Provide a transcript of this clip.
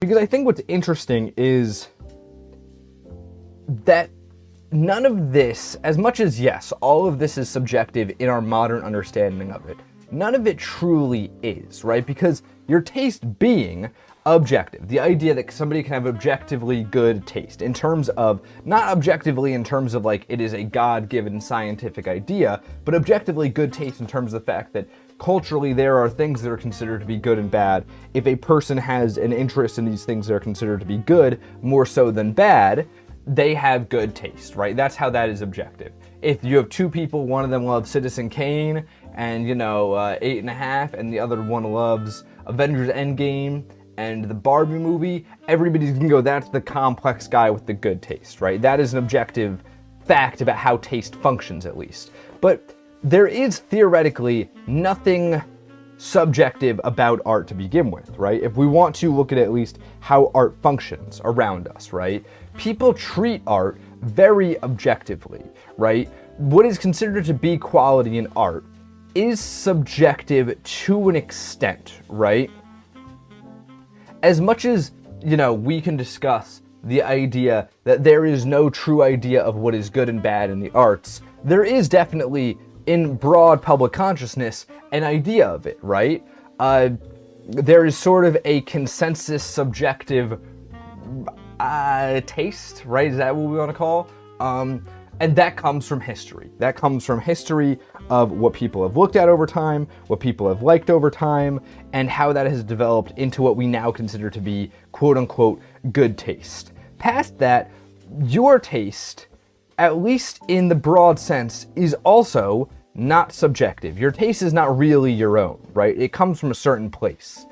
Because I think what's interesting is that none of this, as much as yes, all of this is subjective in our modern understanding of it, none of it truly is, right? Because your taste being objective, the idea that somebody can have objectively good taste in terms of, not objectively in terms of like it is a God-given scientific idea, but objectively good taste in terms of the fact that culturally there are things that are considered to be good and bad. If a person has an interest in these things that are considered to be good more so than bad, they have good taste, right? That's how that is objective. If you have two people, one of them loves Citizen Kane and, 8.5, and the other one loves Avengers Endgame and the Barbie movie, everybody's gonna go, that's the complex guy with the good taste, right? That is an objective fact about how taste functions, at least. But there is theoretically nothing subjective about art to begin with, right? If we want to look at least how art functions around us, right? People treat art very objectively, right? What is considered to be quality in art is subjective to an extent, right? As much as, we can discuss the idea that there is no true idea of what is good and bad in the arts, there is definitely, in broad public consciousness, an idea of it, right? There is sort of a consensus subjective taste, right? Is that what we want to call? And that comes from history. That comes from history of what people have looked at over time, what people have liked over time, and how that has developed into what we now consider to be quote-unquote good taste. Past that, your taste, at least in the broad sense, is also not subjective. Your taste is not really your own, right? It comes from a certain place.